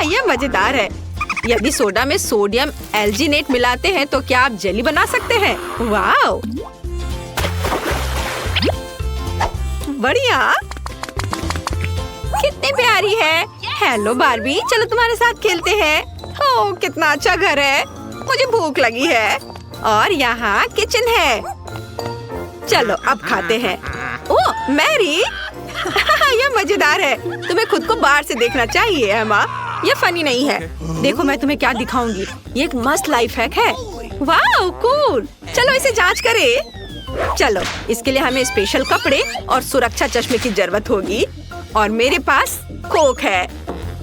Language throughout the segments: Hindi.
ये मजेदार है। यदि सोडा में सोडियम एल्जिनेट मिलाते हैं तो क्या आप जेली बना सकते हैं? वाओ, बढ़िया, कितनी प्यारी है। हेलो बार्बी, चलो तुम्हारे साथ खेलते हैं। ओह, कितना अच्छा घर है। मुझे भूख लगी है और यहाँ किचन है। चलो अब खाते हैं। ओह मैरी, ये मजेदार है। तुम्हें खुद को बाहर से देखना चाहिए एमा, ये फनी नहीं है। देखो मैं तुम्हें क्या दिखाऊंगी। ये एक मस्त लाइफ हैक है। वाओ कूल, चलो इसे जांच करें। चलो इसके लिए हमें स्पेशल कपड़े और सुरक्षा चश्मे की जरूरत होगी। और मेरे पास कोक है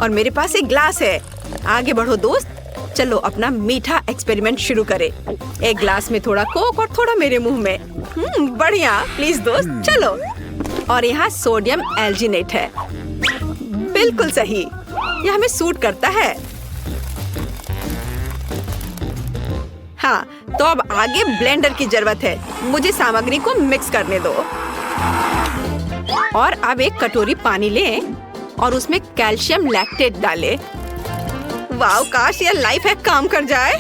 और मेरे पास एक ग्लास है। आगे बढ़ो दोस्त, चलो अपना मीठा एक्सपेरिमेंट शुरू करें। एक ग्लास में थोड़ा कोक और थोड़ा मेरे मुंह में। बढ़िया, प्लीज दोस्त चलो। और यहाँ सोडियम एल्जिनेट है। बिल्कुल सही, यह हमें सूट करता है। हाँ, तो अब आगे ब्लेंडर की जरूरत है। मुझे सामग्री को मिक्स करने दो। और अब एक कटोरी पानी लें और उसमें कैल्शियम लैक्टेट डालें। वाओ, काश यह लाइफ हैक काम कर जाए।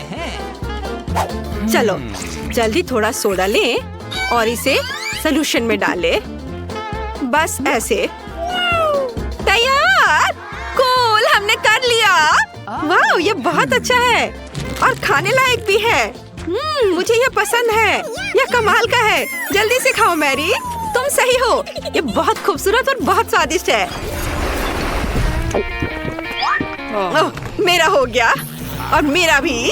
चलो जल्दी थोड़ा सोडा लें और इसे सॉल्यूशन में डालें। बस ऐसे। तैयार, कूल, हमने कर लिया। वाओ, ये बहुत अच्छा है और खाने लायक भी है। मुझे ये पसंद है, यह कमाल का है। जल्दी से खाओ मैरी, तुम सही हो। ये बहुत खूबसूरत और बहुत स्वादिष्ट है। ओह, मेरा हो गया और मेरा भी।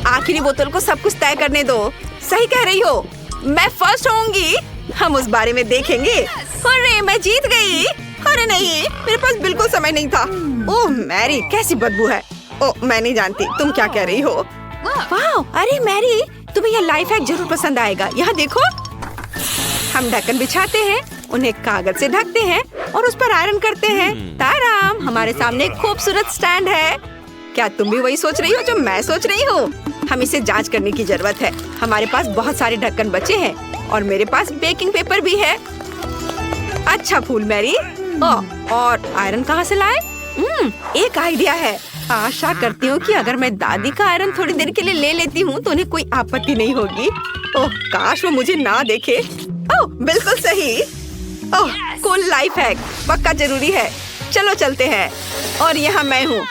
आखिरी बोतल को सब कुछ तय करने दो। सही कह रही हो, मैं फर्स्ट होंगी। हम उस बारे में देखेंगे। अरे मैं जीत गई। अरे नहीं, मेरे पास बिल्कुल समय नहीं था। ओह मैरी, कैसी बदबू है। ओह मैं नहीं जानती तुम क्या कह रही हो। वाह, अरे मैरी, तुम्हें यह लाइफ हैक जरूर पसंद आएगा। यहाँ देखो, हम ढक्कन बिछाते हैं, उन्हें कागज से ढकते हैं और उस पर आयरन करते हैं। ताराम, हमारे सामने एक खूबसूरत स्टैंड है। क्या तुम भी वही सोच रही हो जो मैं सोच रही हूँ? हम इसे जांच करने की जरूरत है। हमारे पास बहुत सारे ढक्कन बचे हैं और मेरे पास बेकिंग पेपर भी है। अच्छा फूल मैरी। और आयरन कहाँ से लाए? एक आइडिया है। आशा करती हूँ कि अगर मैं दादी का आयरन थोड़ी देर के लिए ले लेती हूँ तो उन्हें कोई आपत्ति नहीं होगी। ओह काश वो मुझे ना देखे। ओह बिल्कुल सही। ओह कूल लाइफ हैक, पक्का जरूरी है। चलो चलते हैं। और यहाँ मैं हूँ।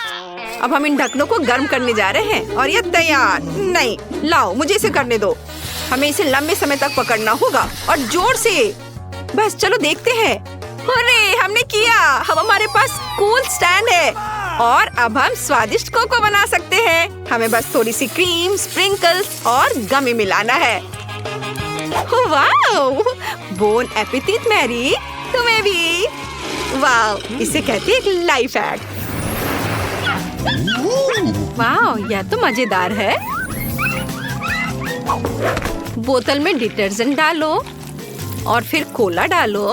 अब हम इन ढक्कनों को गर्म करने जा रहे हैं और ये तैयार। नहीं, लाओ मुझे इसे करने दो। हमें इसे लंबे समय तक पकड़ना होगा और जोर से। बस चलो देखते हैं। अरे हमने किया। अब हमारे पास कूल स्टैंड है और अब हम स्वादिष्ट कोको बना सकते हैं। हमें बस थोड़ी सी क्रीम, स्प्रिंकल्स और गमी मिलाना है। वाओ, बोन एपेटिट मैरी, तुम्हें भी। वाओ, इसे कहते हैं एक लाइफ हैक। वाओ, यह तो मजेदार है। बोतल में डिटर्जेंट डालो और फिर कोला डालो।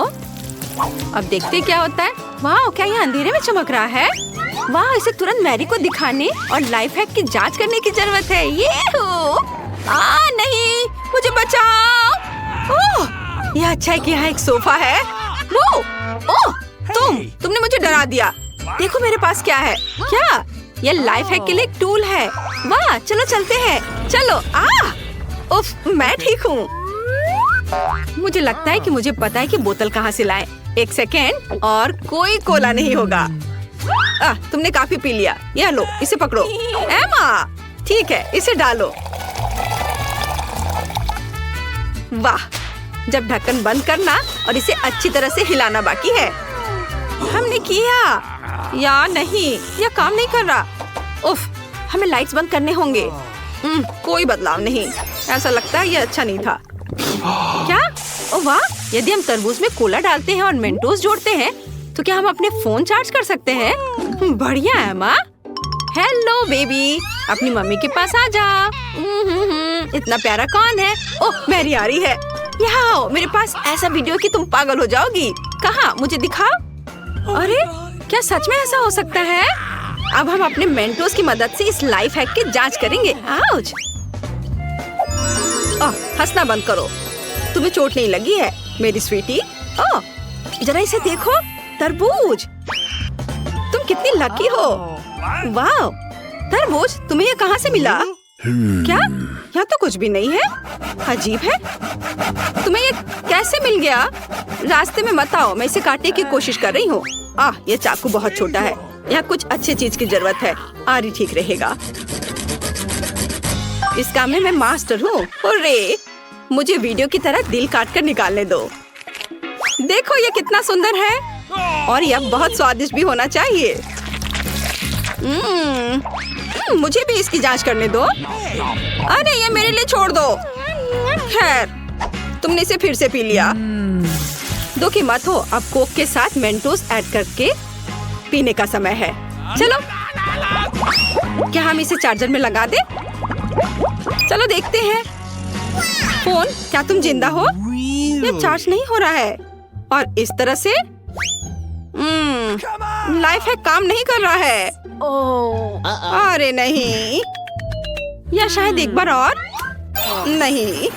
अब देखते क्या होता है। वाह, क्या ये अंधेरे में चमक रहा है? वाह, इसे तुरंत मैरी को दिखाने और लाइफ हैक की जांच करने की जरूरत है। ये हो। नहीं, मुझे बचाओ। ओह, यह अच्छा है कि यहाँ एक सोफा है। ओह, तुमने मुझे डरा दिया। देखो मेरे पास क्या है। क्या? ये लाइफ हैक के लिए एक टूल है। वाह, चलो चलते हैं। चलो। उफ, मैं ठीक हूँ। मुझे लगता है कि मुझे पता है कि बोतल कहाँ से लाएं। एक सेकेंड, और कोई कोला नहीं होगा। तुमने काफी पी लिया। यह लो, इसे पकड़ो। एमा, ठीक है, इसे डालो। वाह, जब ढक्कन बंद करना और इसे अच्छी तरह से हिलाना बाकी है। हमने किया या नहीं, यह काम नहीं कर रहा। उफ, हमें लाइट्स बंद करने होंगे। कोई बदलाव नहीं। ऐसा लगता है यह अच्छा नहीं था। क्या? ओ वाह, यदि हम तरबूज में कोला डालते हैं और मेंटोस जोड़ते हैं तो क्या हम अपने फोन चार्ज कर सकते हैं? बढ़िया है माँ। हेलो बेबी, अपनी मम्मी के पास आ जा। इतना प्यारा कौन है? ओह, मैरी आ रही है। यहाँ आओ, मेरे पास ऐसा वीडियो कि तुम पागल हो जाओगी। कहाँ? मुझे दिखाओ। अरे क्या सच में ऐसा हो सकता है? अब हम अपने मेंटोस की मदद से इस लाइफ हैक की जांच करेंगे। आउच! हंसना बंद करो। तुम्हें चोट नहीं लगी है मेरी स्वीटी? जरा इसे देखो, तरबूज। तुम तुम कितनी लकी हो। वाह, तरबूज तुम्हें ये कहाँ से मिला? क्या यहाँ तो कुछ भी नहीं है? अजीब है। तुम्हें ये कैसे मिल गया? रास्ते में मत आओ, मैं इसे काटने की कोशिश कर रही हूँ। ये चाकू बहुत छोटा है। यहाँ कुछ अच्छी चीज की जरूरत है। आरी ठीक रहेगा। इस काम में मैं मास्टर हूँ। अरे मुझे वीडियो की तरह दिल काट कर निकालने दो। देखो ये कितना सुंदर है और यह बहुत स्वादिष्ट भी होना चाहिए। मुझे भी इसकी जांच करने दो। अरे ये मेरे लिए छोड़ दो। खैर, तुमने इसे फिर से पी लिया। दुखी मत हो, अब कोक के साथ मेंटोस ऐड करके पीने का समय है। चलो, क्या हम इसे चार्जर में लगा दे? चलो देखते हैं। फोन, क्या तुम जिंदा हो? ये चार्ज नहीं हो रहा है और इस तरह से लाइफ हैक काम नहीं कर रहा है। अरे नहीं, या शायद एक बार और। नहीं,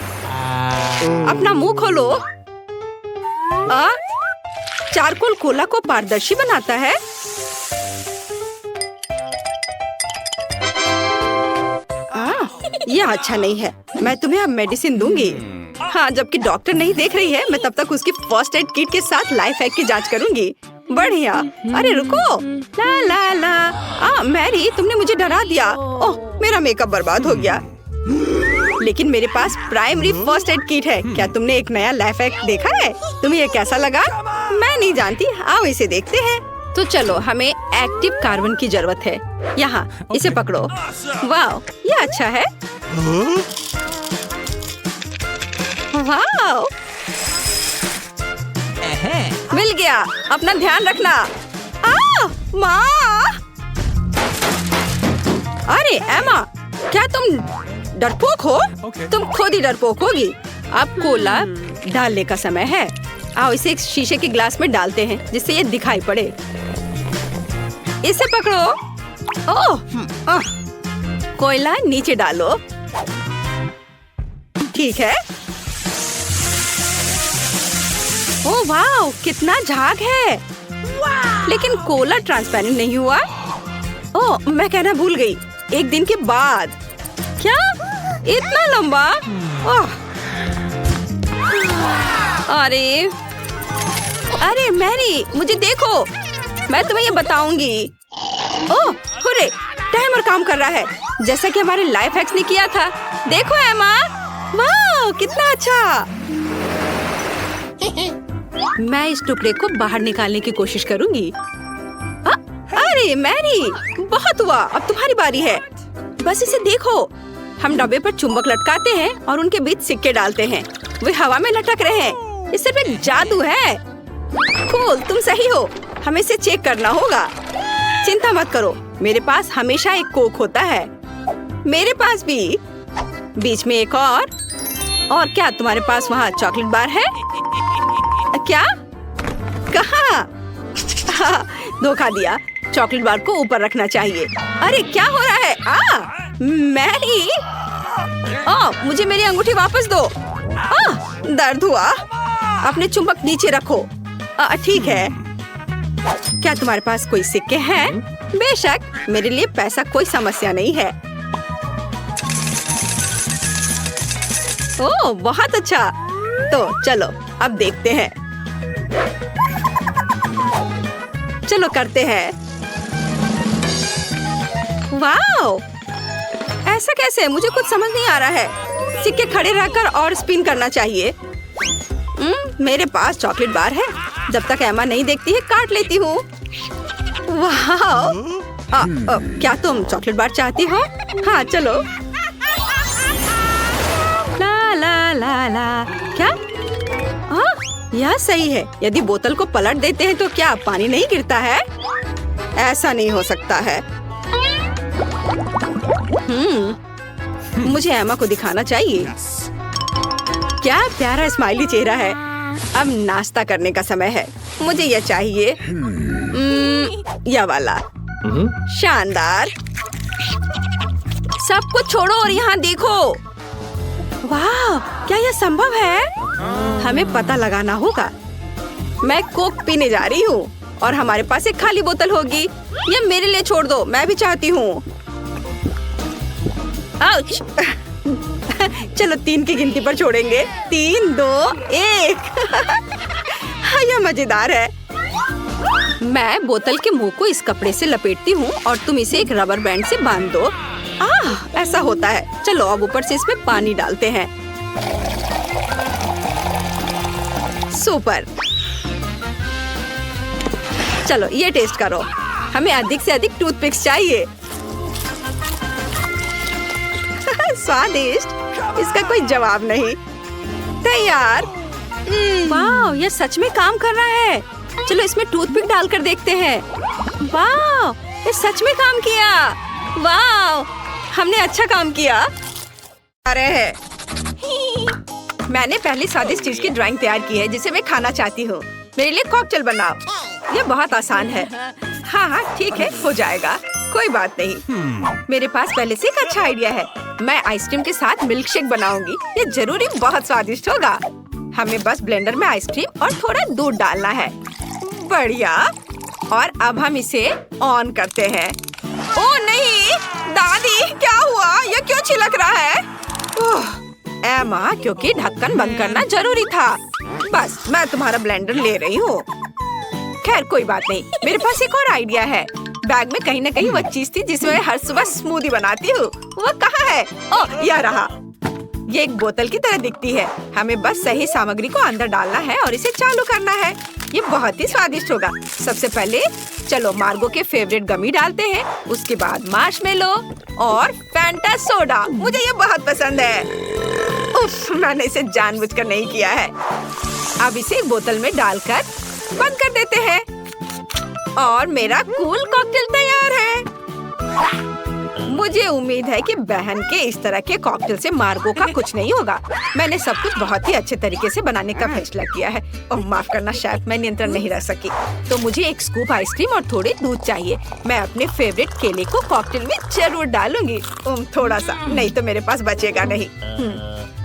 अपना मुंह खोलो। चारकोल कोला को पारदर्शी बनाता है। यह अच्छा नहीं है। मैं तुम्हें अब मेडिसिन दूंगी। हाँ, जबकि डॉक्टर नहीं देख रही है, मैं तब तक उसकी फर्स्ट एड किट के साथ लाइफ हैक की जांच करूंगी। बढ़िया। अरे रुको, ला ला ला। मैरी, तुमने मुझे डरा दिया। ओह, मेरा मेकअप बर्बाद हो गया। लेकिन मेरे पास प्राइमरी फर्स्ट एड किट है। क्या तुमने एक नया लाइफ हैक देखा है? तुम्हें ये कैसा लगा? मैं नहीं जानती। आओ इसे देखते हैं। तो चलो, हमें एक्टिव कार्बन की जरूरत है। यहाँ, इसे पकड़ो। वाह, ये अच्छा है। वाह, मिल गया। अपना ध्यान रखना। माँ! अरे एमा, क्या तुम डरपोक हो? तुम खुद ही डरपोक होगी। अब कोला डालने का समय है। आओ इसे एक शीशे के ग्लास में डालते हैं जिससे ये दिखाई पड़े। इसे पकड़ो। ओह, कोयला नीचे डालो। ठीक है। ओह वाह, कितना झाग है। लेकिन कोला ट्रांसपेरेंट नहीं हुआ। ओह, मैं कहना भूल गई। एक दिन के बाद। क्या? इतना लंबा? ओह, अरे मैरी, मुझे देखो। मैं तुम्हें ये बताऊंगी। ओह, हुर्रे, टाइमर काम कर रहा है, जैसा कि हमारे लाइफ हैक्स ने किया था। देखो एमा, वाह कितना अच्छा। मैं इस टुकड़े को बाहर निकालने की कोशिश करूंगी। अरे मैरी, बहुत हुआ। अब तुम्हारी बारी है। बस इसे देखो। हम डब्बे पर चुंबक लटकाते हैं और उनके बीच सिक्के डालते हैं। वे हवा में लटक रहे हैं। ये सिर्फ एक जादू है। कूल, तुम सही हो। हमें इसे चेक करना होगा। चिंता मत करो, मेरे पास हमेशा एक कोक होता है। मेरे पास भी। बीच में एक और क्या तुम्हारे पास वहाँ चॉकलेट बार है? क्या? कहाँ? धोखा दिया। चॉकलेट बार को ऊपर रखना चाहिए। अरे क्या हो रहा है? मैरी, मुझे मेरी अंगूठी वापस दो। दर्द हुआ। अपने चुंबक नीचे रखो। ठीक है। क्या तुम्हारे पास कोई सिक्के हैं? बेशक, मेरे लिए पैसा कोई समस्या नहीं है। ओह, बहुत अच्छा। तो चलो अब देखते हैं। चलो करते हैं। वाओ, ऐसा कैसे? मुझे कुछ समझ नहीं आ रहा है। सिक्के खड़े रहकर और स्पिन करना चाहिए। मेरे पास चॉकलेट बार है। जब तक एमा नहीं देखती है, काट लेती हूँ। वाह, क्या तुम चॉकलेट बार चाहती हो? हाँ चलो। ला ला ला ला। क्या? यह सही है। यदि बोतल को पलट देते हैं तो क्या पानी नहीं गिरता है? ऐसा नहीं हो सकता है। मुझे एमा को दिखाना चाहिए। क्या प्यारा स्माइली चेहरा है। अब नाश्ता करने का समय है। मुझे यह चाहिए। यह वाला। शानदार। सब कुछ छोड़ो और यहाँ देखो। वाह, क्या यह संभव है? हमें पता लगाना होगा। मैं कोक पीने जा रही हूँ। और हमारे पास एक खाली बोतल होगी। ये मेरे लिए छोड़ दो, मैं भी चाहती हूँ। आउच! चलो 3 की गिनती पर छोड़ेंगे। 3, 2, 1। यह मजेदार है। मैं बोतल के मुंह को इस कपड़े से लपेटती हूँ और तुम इसे एक रबर बैंड से बांध दो। ऐसा होता है। चलो अब ऊपर से इसमें पानी डालते हैं। सुपर। चलो ये टेस्ट करो। हमें अधिक से अधिक टूथपिक्स चाहिए। स्वादिष्ट, इसका कोई जवाब नहीं। तैयार। वाह, यह सच में काम कर रहा है। चलो इसमें टूथपिक डालकर देखते हैं। वाह, ये सच में काम किया। वाह, हमने अच्छा काम किया। अरे है। मैंने पहली स्वादिष्ट चीज की ड्राइंग तैयार की है जिसे मैं खाना चाहती हूँ। मेरे लिए कॉकटेल बनाओ। ये बहुत आसान है। हाँ, ठीक है, हो जाएगा, कोई बात नहीं। मेरे पास पहले से एक अच्छा आइडिया है। मैं आइसक्रीम के साथ मिल्क शेक बनाऊंगी। ये जरूरी बहुत स्वादिष्ट होगा। हमें बस ब्लेंडर में आइसक्रीम और थोड़ा दूध डालना है। बढ़िया। और अब हम इसे ऑन करते हैं। ओह नहीं, दादी क्या हुआ? यह क्यों छिलक रहा है? एमा, क्योंकि ढक्कन बंद करना जरूरी था। बस मैं तुम्हारा ब्लेंडर ले रही हूँ। खैर कोई बात नहीं, मेरे पास एक और आइडिया है। बैग में कहीं न कहीं वो चीज थी जिसमें मैं हर सुबह स्मूदी बनाती हूँ। वो कहाँ है? ओह, यह रहा। ये एक बोतल की तरह दिखती है। हमें बस सही सामग्री को अंदर डालना है और इसे चालू करना है। ये बहुत ही स्वादिष्ट होगा। सबसे पहले चलो मार्गो के फेवरेट गमी डालते हैं। उसके बाद मार्शमेलो और फैंटा सोडा। मुझे ये बहुत पसंद है। उफ, मैंने इसे जानबूझकर नहीं किया है। अब इसे एक बोतल में डालकर बंद कर देते हैं और मेरा कूल कॉकटेल तैयार है। मुझे उम्मीद है कि बहन के इस तरह के कॉकटेल से मार्गो का कुछ नहीं होगा। मैंने सब कुछ बहुत ही अच्छे तरीके से बनाने का फैसला किया है। और माफ करना शेफ, मैं नियंत्रण नहीं रख सकी। तो मुझे एक स्कूप आइसक्रीम और थोड़ी दूध चाहिए। मैं अपने फेवरेट केले को कॉकटेल में जरूर डालूंगी। थोड़ा सा, नहीं तो मेरे पास बचेगा नहीं।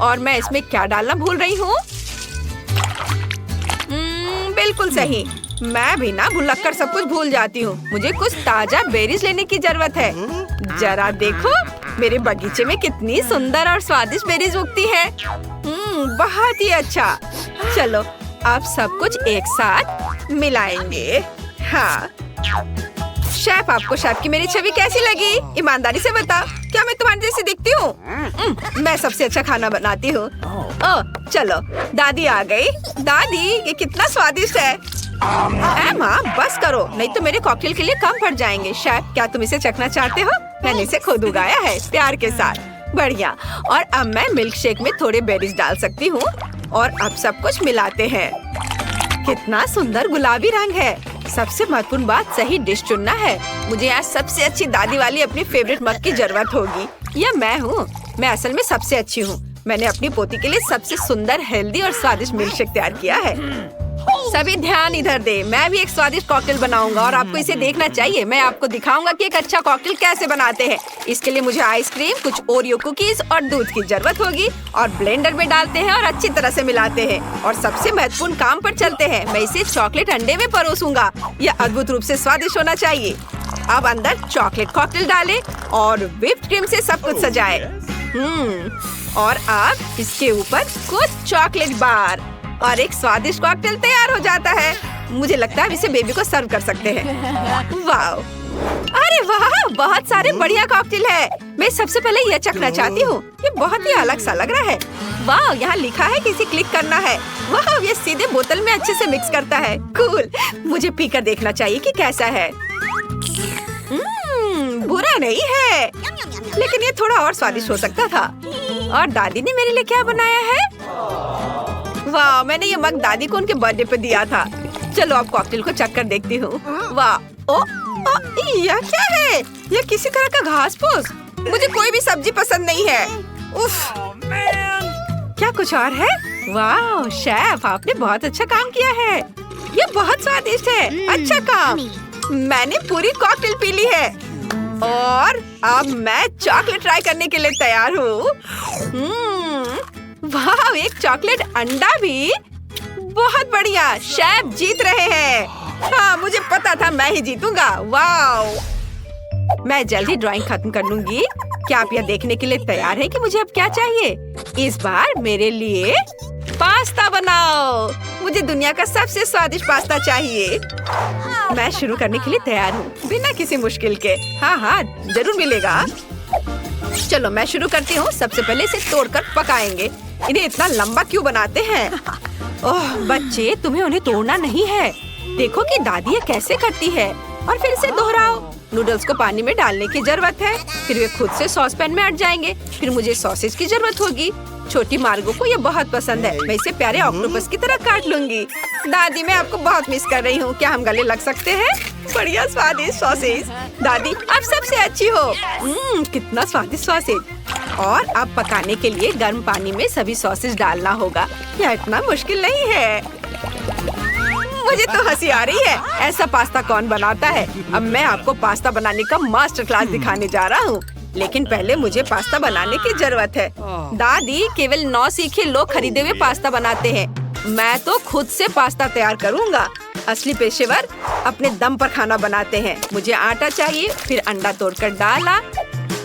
और मैं इसमें क्या डालना भूल रही हूँ? बिल्कुल सही, मैं भी ना भुलक्कर सब कुछ भूल जाती हूँ। मुझे कुछ ताजा बेरीज लेने की जरूरत है। जरा देखो मेरे बगीचे में कितनी सुंदर और स्वादिष्ट बेरीज उगती है। बहुत ही अच्छा। चलो अब सब कुछ एक साथ मिलाएंगे। हाँ शेफ, आपको शेफ की मेरी छवि कैसी लगी? ईमानदारी से बताओ, क्या मैं तुम्हारे जैसी दिखती हूँ? मैं सबसे अच्छा खाना बनाती हूँ। चलो दादी आ गई। दादी, ये कितना स्वादिष्ट है। एमा, बस करो, नहीं तो मेरे कॉकटेल के लिए कम पड़ जाएंगे। शेफ, क्या तुम इसे चखना चाहते हो? मैंने इसे खुद उगाया है, प्यार के साथ। बढ़िया। और अब मैं मिल्क शेक में थोड़े बेरीज डाल सकती हूँ। और अब सब कुछ मिलाते हैं। कितना सुंदर गुलाबी रंग है। सबसे महत्वपूर्ण बात, सही डिश चुनना है। मुझे आज सबसे अच्छी दादी वाली अपनी फेवरेट मग की जरूरत होगी। यह मैं हूँ। मैं असल में सबसे अच्छी हूँ। मैंने अपनी पोती के लिए सबसे सुंदर, हेल्दी और स्वादिष्ट मिल्क शेक तैयार किया है। सभी ध्यान इधर दे। मैं भी एक स्वादिष्ट कॉकटेल बनाऊंगा और आपको इसे देखना चाहिए। मैं आपको दिखाऊंगा कि एक अच्छा कॉकटेल कैसे बनाते हैं। इसके लिए मुझे आइसक्रीम, कुछ ओरियो कुकीज और दूध की जरूरत होगी। और ब्लेंडर में डालते हैं और अच्छी तरह से मिलाते हैं। और सबसे महत्वपूर्ण काम पर चलते हैं। मैं इसे चॉकलेट अंडे में परोसूंगा। यह अद्भुत रूप से स्वादिष्ट होना चाहिए। अब अंदर चॉकलेट कॉकटेल डालें और व्हिप्ड क्रीम से सब कुछ सजाएं। और अब इसके ऊपर कुछ चॉकलेट बार और एक स्वादिष्ट कॉकटेल तैयार हो जाता है। मुझे लगता है इसे बेबी को सर्व कर सकते हैं। वाह, अरे वाह, बहुत सारे बढ़िया कॉकटेल है। मैं सबसे पहले यह चखना चाहती हूँ। ये बहुत ही अलग सा लग रहा है। वाह, यहाँ लिखा है कि इसे क्लिक करना है। वाह, ये सीधे बोतल में अच्छे से मिक्स करता है। कूल। मुझे पीकर देखना चाहिए कि कैसा है। बुरा नहीं है, लेकिन ये थोड़ा और स्वादिष्ट हो सकता था। और दादी ने मेरे लिए क्या बनाया है? वाह, मैंने ये मग दादी को उनके बर्थडे पे दिया था। चलो अब कॉकटेल को चख कर देखती हूँ। वाह, यह क्या है? यह किसी तरह का घास फूस। मुझे कोई भी सब्जी पसंद नहीं है। उफ, क्या कुछ और है? वाह शेफ, आपने बहुत अच्छा काम किया है। ये बहुत स्वादिष्ट है। अच्छा काम। मैंने पूरी कॉकटेल पी ली है और अब मैं चॉकलेट ट्राई करने के लिए तैयार हूँ। वाह, एक चॉकलेट अंडा भी। बहुत बढ़िया, शेफ जीत रहे हैं। हाँ, मुझे पता था मैं ही जीतूंगा। वाओ! मैं जल्दी ड्राइंग खत्म कर लूंगी। क्या आप यह देखने के लिए तैयार हैं कि मुझे अब क्या चाहिए? इस बार मेरे लिए पास्ता बनाओ। मुझे दुनिया का सबसे स्वादिष्ट पास्ता चाहिए। मैं शुरू करने के लिए तैयार हूँ, बिना किसी मुश्किल के। हाँ हाँ, जरूर मिलेगा। चलो मैं शुरू करती हूँ। सबसे पहले इसे तोड़कर पकाएंगे। इन्हें इतना लंबा क्यों बनाते हैं? ओह बच्चे, तुम्हें उन्हें तोड़ना नहीं है। देखो कि दादी ये कैसे करती है। और फिर इसे दोहराओ। नूडल्स को पानी में डालने की जरूरत है, फिर वे खुद से सॉस पैन में अट जाएंगे। फिर मुझे सॉसेज की जरूरत होगी। छोटी मार्गो को ये बहुत पसंद है। मैं इसे प्यारे ऑक्टोपस की तरह काट लूंगी। दादी, मैं आपको बहुत मिस कर रही हूँ। क्या हम गले लग सकते हैं? बढ़िया स्वादिष्ट सॉसेज। दादी, आप सबसे अच्छी हो। कितना स्वादिष्ट सॉसेज। और अब पकाने के लिए गर्म पानी में सभी सॉसेज डालना होगा। यह इतना मुश्किल नहीं है। मुझे तो हंसी आ रही है। ऐसा पास्ता कौन बनाता है? अब मैं आपको पास्ता बनाने का मास्टर क्लास दिखाने जा रहा हूँ। लेकिन पहले मुझे पास्ता बनाने की जरूरत है। दादी, केवल 9 सीखे लोग खरीदे हुए पास्ता बनाते हैं। मैं तो खुद से पास्ता तैयार करूँगा। असली पेशेवर अपने दम पर खाना बनाते हैं। मुझे आटा चाहिए, फिर अंडा तोड़कर डाला।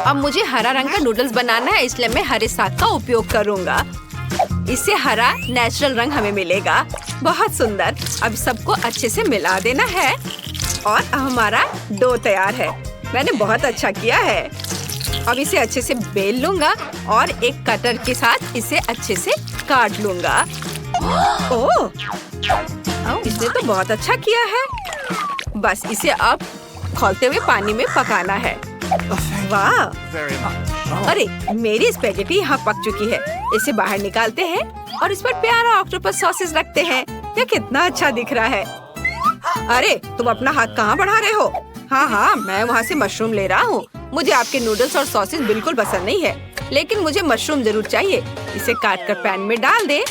अब मुझे हरा रंग का नूडल्स बनाना है, इसलिए मैं हरे साग का उपयोग करूँगा। इससे हरा नेचुरल रंग हमें मिलेगा। बहुत सुंदर। अब सबको अच्छे से मिला देना है और हमारा डो तैयार है। मैंने बहुत अच्छा किया है। अब इसे अच्छे से बेल लूंगा और एक कटर के साथ इसे अच्छे से काट लूंगा। ओह, इसने तो बहुत अच्छा किया है। बस इसे अब खौलते हुए पानी में पकाना है। वाह! अरे, मेरी स्पेगेटी यहाँ पक चुकी है। इसे बाहर निकालते हैं और इस पर प्यारा ऑक्टोपस सॉसेज रखते हैं। यह कितना अच्छा दिख रहा है। अरे, तुम अपना हाथ कहाँ बढ़ा रहे हो? हाँ हाँ, मैं वहाँ से मशरूम ले रहा हूँ। मुझे आपके नूडल्स और सॉसेज बिल्कुल पसंद नहीं है, लेकिन मुझे मशरूम जरूर चाहिए। इसे काट कर पैन में डाल दे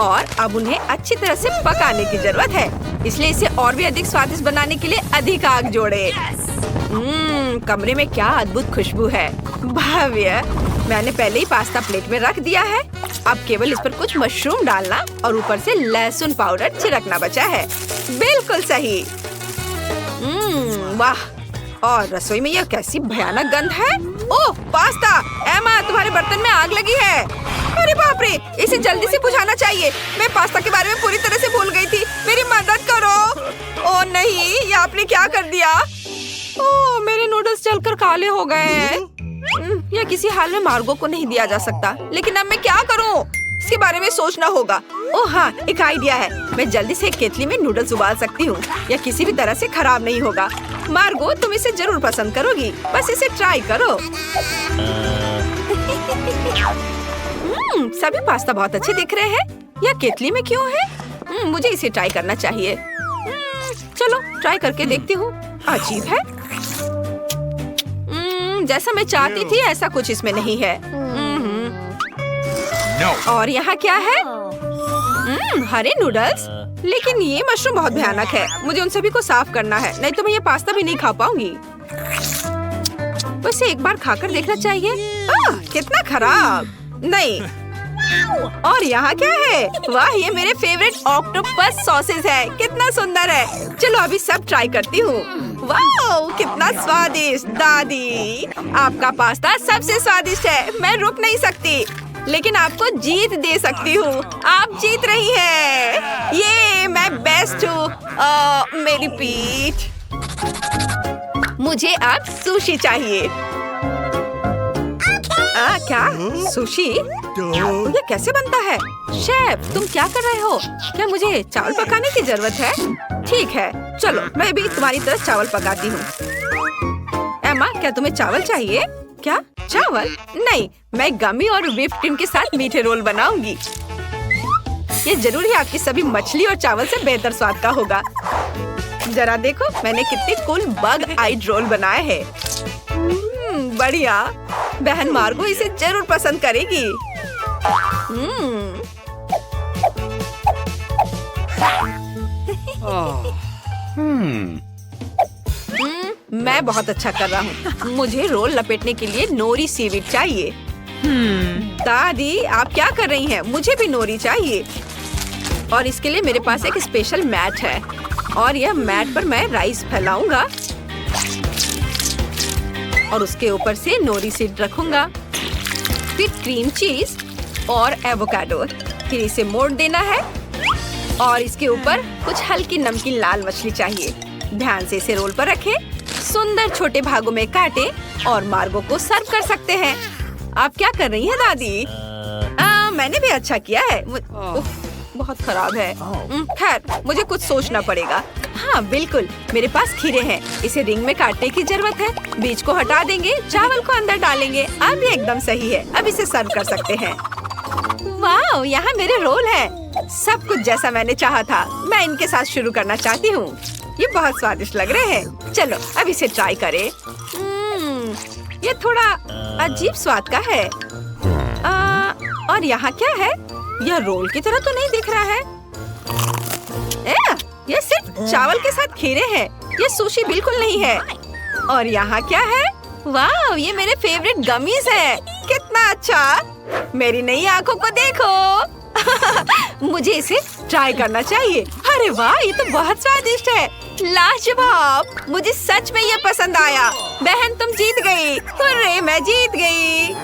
और अब उन्हें अच्छी तरह से पकाने की जरूरत है। इसलिए इसे और भी अधिक स्वादिष्ट बनाने के लिए अधिक आग जोड़े। कमरे में क्या अद्भुत खुशबू है। भव्य। मैंने पहले ही पास्ता प्लेट में रख दिया है। अब केवल इस पर कुछ मशरूम डालना और ऊपर से लहसुन पाउडर छिड़कना बचा है। बिल्कुल सही। वाह! और रसोई में यह कैसी भयानक गंध है। ओह, पास्ता! एमा, तुम्हारे बर्तन में आग लगी है। अरे बाप रे! इसे जल्दी से बुझाना चाहिए। मैं पास्ता के बारे में पूरी तरह से भूल गई थी। मेरी मदद करो। ओह नहीं, ये आपने क्या कर दिया? ओह, मेरे नूडल्स जलकर काले हो गए हैं। यह किसी हाल में मार्गो को नहीं दिया जा सकता। लेकिन अब मैं क्या करूं? इसके बारे में सोचना होगा। ओह हाँ, एक आइडिया है। मैं जल्दी से एक केतली में नूडल्स उबाल सकती हूँ। यह किसी भी तरह से खराब नहीं होगा। मार्गो, तुम इसे जरूर पसंद करोगी। बस इसे ट्राई करो। सभी पास्ता बहुत अच्छे दिख रहे हैं। यह केतली में क्यों है? मुझे इसे ट्राई करना चाहिए। चलो ट्राई करके देखती हूँ। अजीब है। जैसा मैं चाहती थी ऐसा कुछ इसमें नहीं है। और यहाँ क्या है? हरे नूडल्स। लेकिन ये मशरूम बहुत भयानक है। मुझे उन सभी को साफ करना है, नहीं तो मैं ये पास्ता भी नहीं खा पाऊंगी। वैसे एक बार खाकर देखना चाहिए। कितना खराब। नहीं। और यहाँ क्या है? वाह, ये मेरे फेवरेट ऑक्टोपस सॉसेज है। कितना सुंदर है। चलो अभी सब ट्राई करती हूँ। वाह, कितना स्वादिष्ट। दादी, आपका पास्ता सबसे स्वादिष्ट है। मैं रुक नहीं सकती, लेकिन आपको जीत दे सकती हूँ। आप जीत रही हैं। ये मैं बेस्ट हूँ। मेरी पीठ। मुझे अब सुशी चाहिए। क्या? सुशी? ये कैसे बनता है? शेफ, तुम क्या कर रहे हो? क्या मुझे चावल पकाने की जरूरत है? ठीक है, चलो मैं भी तुम्हारी तरह चावल पकाती हूँ। एमा, क्या तुम्हें चावल चाहिए? क्या? चावल? नहीं, मैं गमी और व्हिप क्रीम के साथ मीठे रोल बनाऊंगी। ये जरूर ही आपकी सभी मछली और चावल से बेहतर स्वाद का होगा। जरा देखो, मैंने कितने कूल बग आइड रोल बनाए हैं। बढ़िया। बहन मार्गो इसे जरूर पसंद करेगी। मैं बहुत अच्छा कर रहा हूँ। मुझे रोल लपेटने के लिए नोरी सीवीड चाहिए। दादी, आप क्या कर रही हैं? मुझे भी नोरी चाहिए। और इसके लिए मेरे पास एक स्पेशल मैट है। और यह मैट पर मैं राइस फैलाऊंगा और उसके ऊपर से नोरी सीड रखूंगा, फिर क्रीम चीज और एवोकाडो। फिर इसे मोड़ देना है और इसके ऊपर कुछ हल्की नमकीन लाल मछली चाहिए। ध्यान से इसे रोल पर रखें, सुंदर छोटे भागों में काटें और मार्गो को सर्व कर सकते हैं। आप क्या कर रही हैं दादी? मैंने भी अच्छा किया है। बहुत खराब है। खैर, मुझे कुछ सोचना पड़ेगा। हाँ बिल्कुल, मेरे पास खीरे हैं। इसे रिंग में काटने की जरूरत है। बीज को हटा देंगे, चावल को अंदर डालेंगे। अब ये एकदम सही है। अब इसे सर्व कर सकते हैं। वाह, यहाँ मेरे रोल है। सब कुछ जैसा मैंने चाहा था। मैं इनके साथ शुरू करना चाहती हूँ। ये बहुत स्वादिष्ट लग रहे हैं। चलो अब इसे ट्राई करें। ये थोड़ा अजीब स्वाद का है। और यहाँ क्या है? यह रोल की तरह तो नहीं दिख रहा है। ये सिर्फ चावल के साथ खीरे हैं। ये सुशी बिल्कुल नहीं है। और यहाँ क्या है? वाह, ये मेरे फेवरेट गमीज है। कितना अच्छा! मेरी नई आंखों को देखो। मुझे इसे ट्राई करना चाहिए। अरे वाह, ये तो बहुत स्वादिष्ट है। लाजवाब! मुझे सच में ये पसंद आया। बहन तुम जीत गई। अरे मैं जीत गई।